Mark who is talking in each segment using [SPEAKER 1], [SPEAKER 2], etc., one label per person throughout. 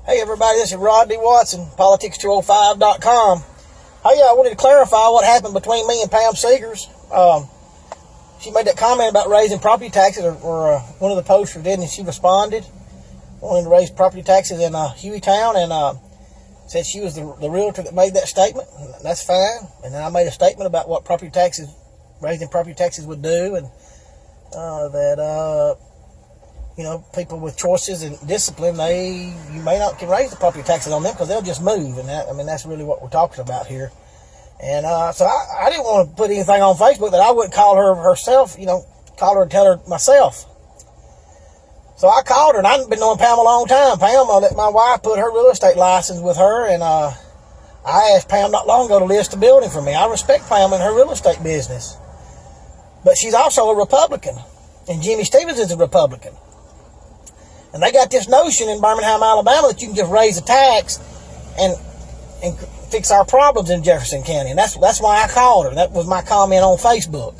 [SPEAKER 1] Hey everybody, this is Rodney Watson, politics205.com. Hey, I wanted to clarify what happened between me and Pam Segars. She made that comment about raising property taxes, or one of the posters did, and she responded, wanting to raise property taxes in Hueytown, and said she was the realtor that made that statement. That's fine. And then I made a statement about what raising property taxes would do, and that people with choices and discipline, you may not can raise the property taxes on them because they'll just move. And that's really what we're talking about here. And so I didn't want to put anything on Facebook that I wouldn't call her herself, call her and tell her myself. So I called her, and I've been knowing Pam a long time. Pam, I let my wife put her real estate license with her, and I asked Pam not long ago to list a building for me. I respect Pam in her real estate business. But she's also a Republican, and Jimmy Stevens is a Republican. And they got this notion in Birmingham, Alabama, that you can just raise a tax and fix our problems in Jefferson County. And that's why I called her. That was my comment on Facebook.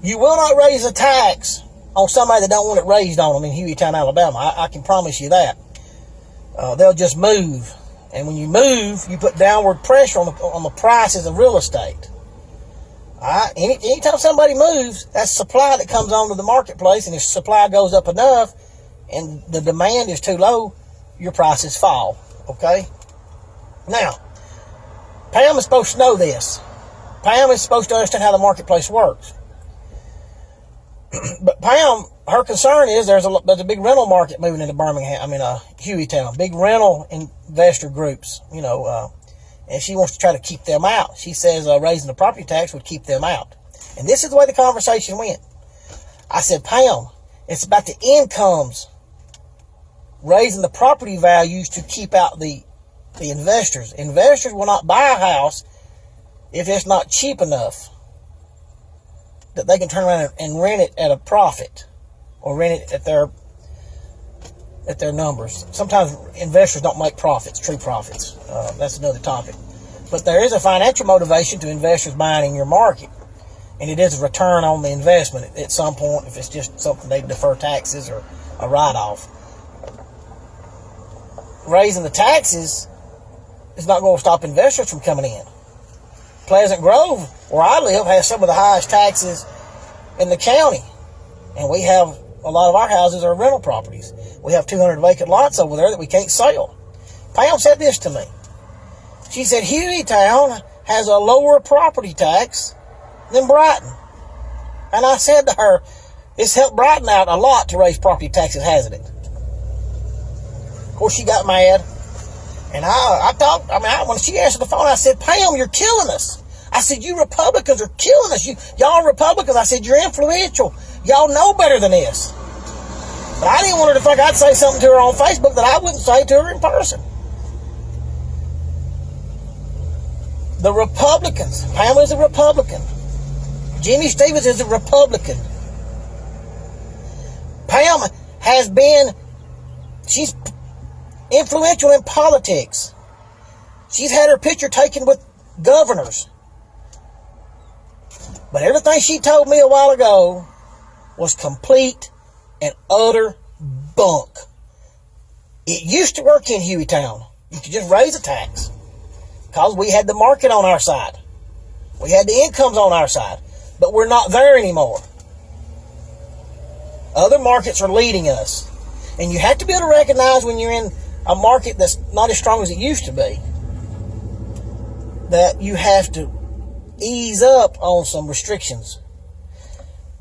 [SPEAKER 1] You will not raise a tax on somebody that don't want it raised on them in Hueytown, Alabama. I can promise you that. They'll just move. And when you move, you put downward pressure on the prices of real estate. Anytime somebody moves, that's supply that comes onto the marketplace, and if supply goes up enough and the demand is too low, your prices fall. Okay? Now, Pam is supposed to know this. Pam is supposed to understand how the marketplace works. But Pam, her concern is there's a big rental market moving into Hueytown. Big rental investor groups, and she wants to try to keep them out. She says raising the property tax would keep them out. And this is the way the conversation went. I said, Pam, it's about the incomes, raising the property values to keep out the investors. Investors will not buy a house if it's not cheap enough that they can turn around and rent it at a profit, or rent it at their numbers. Sometimes investors don't make profits, true profits. That's another topic. But there is a financial motivation to investors buying in your market, and it is a return on the investment at some point, if it's just something they defer taxes or a write-off. Raising the taxes is not going to stop investors from coming in. Pleasant Grove, where I live, has some of the highest taxes in the county, and we have a lot of our houses are rental properties. We have 200 vacant lots over there that we can't sell. Pam said this to me. She said, Hueytown has a lower property tax than Brighton. And I said to her, it's helped Brighton out a lot to raise property taxes, hasn't it? Of course, she got mad. And when she answered the phone, I said, Pam, you're killing us. I said, you Republicans are killing us. Y'all Republicans, I said, you're influential. Y'all know better than this. But I didn't want her to think I'd say something to her on Facebook that I wouldn't say to her in person. The Republicans. Pamela is a Republican. Jimmy Stevens is a Republican. Pam she's influential in politics. She's had her picture taken with governors. But everything she told me a while ago was complete and utter bunk. It used to work in Hueytown. You could just raise a tax because we had the market on our side. We had the incomes on our side. But we're not there anymore. Other markets are leading us. And you have to be able to recognize when you're in a market that's not as strong as it used to be, that you have to ease up on some restrictions.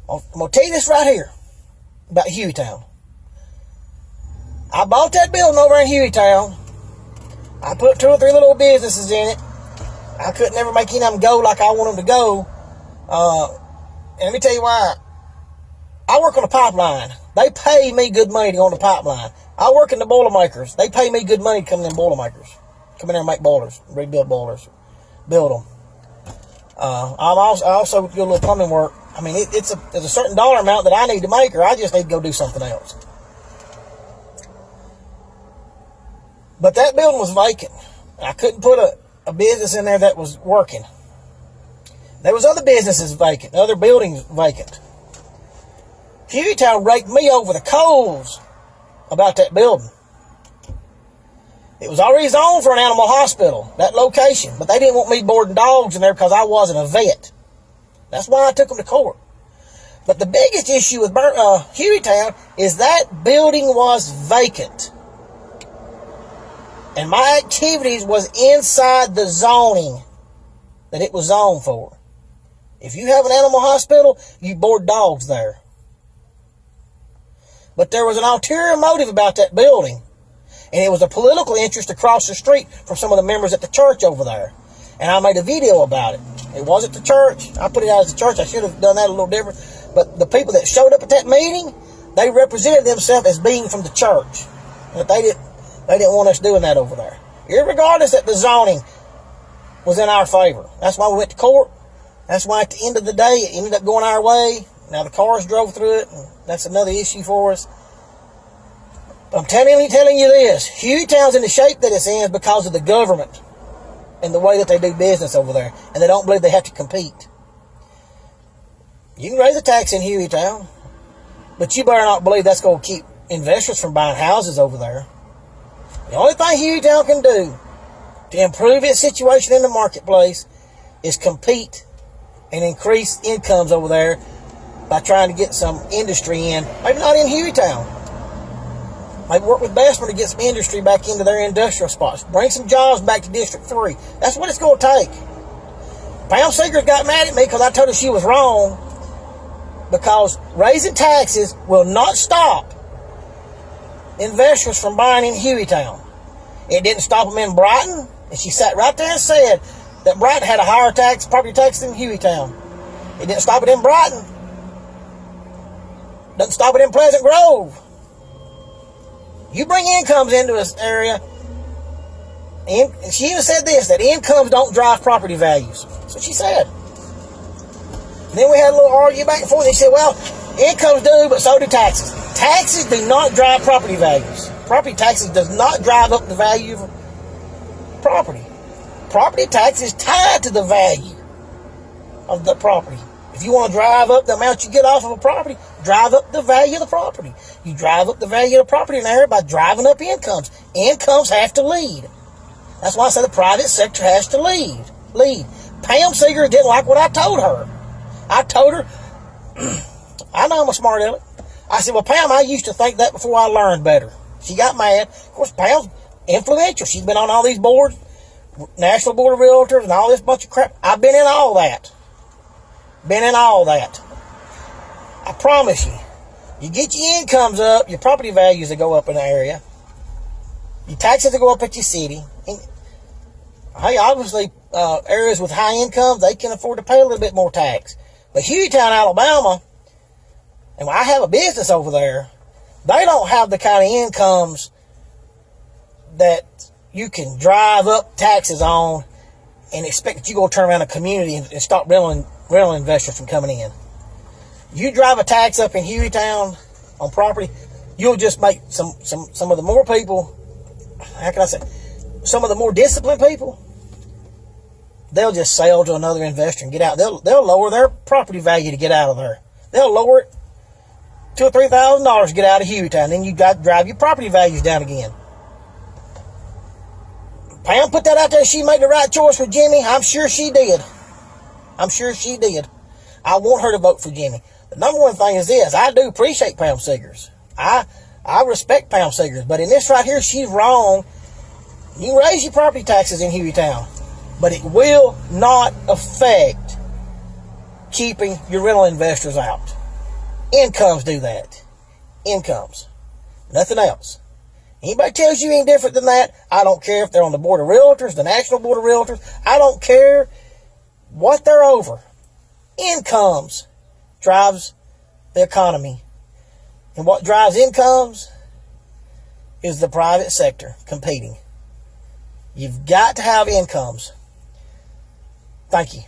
[SPEAKER 1] I'm going to tell you this right here about Hueytown. I bought that building over in Hueytown. I put 2 or 3 little businesses in it. I couldn't ever make any of them go like I want them to go. And let me tell you why. I work on a pipeline. They pay me good money to go on the pipeline. I work in the Boilermakers. They pay me good money to come in Boilermakers. Come in there and make boilers, rebuild boilers, build them. I also do a little plumbing work. I mean, there's a certain dollar amount that I need to make, or I just need to go do something else. But that building was vacant. I couldn't put a business in there that was working. There was other businesses vacant, other buildings vacant. Hueytown raked me over the coals about that building. It was already zoned for an animal hospital, that location. But they didn't want me boarding dogs in there because I wasn't a vet. That's why I took them to court. But the biggest issue with Hueytown is that building was vacant. And my activities was inside the zoning that it was zoned for. If you have an animal hospital, you board dogs there. But there was an ulterior motive about that building. And it was a political interest across the street from some of the members at the church over there. And I made a video about it. It wasn't the church. I put it out as the church. I should have done that a little different. But the people that showed up at that meeting, they represented themselves as being from the church. But they didn't want us doing that over there. Irregardless that the zoning was in our favor. That's why we went to court. That's why at the end of the day, it ended up going our way. Now the cars drove through it, and that's another issue for us. But I'm telling you this, Hueytown's in the shape that it's in because of the government and the way that they do business over there. And they don't believe they have to compete. You can raise a tax in Hueytown, but you better not believe that's going to keep investors from buying houses over there. The only thing Hueytown can do to improve its situation in the marketplace is compete and increase incomes over there by trying to get some industry in. Maybe not in Hueytown. Maybe work with Bestman to get some industry back into their industrial spots. Bring some jobs back to District 3. That's what it's going to take. Pam Segars got mad at me because I told her she was wrong, because raising taxes will not stop investors from buying in Hueytown. It didn't stop them in Brighton, and she sat right there and said that Brighton had a higher property tax than Hueytown. It didn't stop it in Brighton. Doesn't stop it in Pleasant Grove. You bring incomes into this area, and she even said this, that incomes don't drive property values. That's what she said. And then we had a little argument back and forth, and she said, well, incomes do, but so do taxes. Taxes do not drive property values. Property taxes does not drive up the value of property. Property tax is tied to the value of the property. If you want to drive up the amount you get off of a property, drive up the value of the property. You drive up the value of the property in the area by driving up incomes. Incomes have to lead. That's why I say the private sector has to lead. Pam Segars didn't like what I told her. I told her, I know I'm a smart aleck. I said, well, Pam, I used to think that before I learned better. She got mad. Of course, Pam's influential. She's been on all these boards, National Board of Realtors and all this bunch of crap. I've been in all that. I promise you. You get your incomes up, your property values that go up in the area, your taxes that go up at your city. And, hey, obviously, areas with high incomes, they can afford to pay a little bit more tax. But Hueytown, Alabama, and I have a business over there, they don't have the kind of incomes that you can drive up taxes on and expect that you're going to turn around a community and stop rental investors from coming in. You drive a tax up in Hueytown on property, you'll just make some of the more people, how can I say, some of the more disciplined people, they'll just sell to another investor and get out. They'll lower their property value to get out of there. They'll lower it $2,000 or $3,000 to get out of Hueytown. Then you got to drive your property values down again. Pam put that out there. She made the right choice for Jimmy. I'm sure she did. I want her to vote for Jimmy. The number one thing is this. I do appreciate Pam Segars. I respect Pam Segars. But in this right here, she's wrong. You can raise your property taxes in Hueytown, but it will not affect keeping your rental investors out. Incomes do that. Incomes. Nothing else. Anybody tells you any different than that, I don't care if they're on the Board of Realtors, the National Board of Realtors. I don't care what they're over. Incomes drives the economy. And what drives incomes is the private sector competing. You've got to have incomes. Thank you.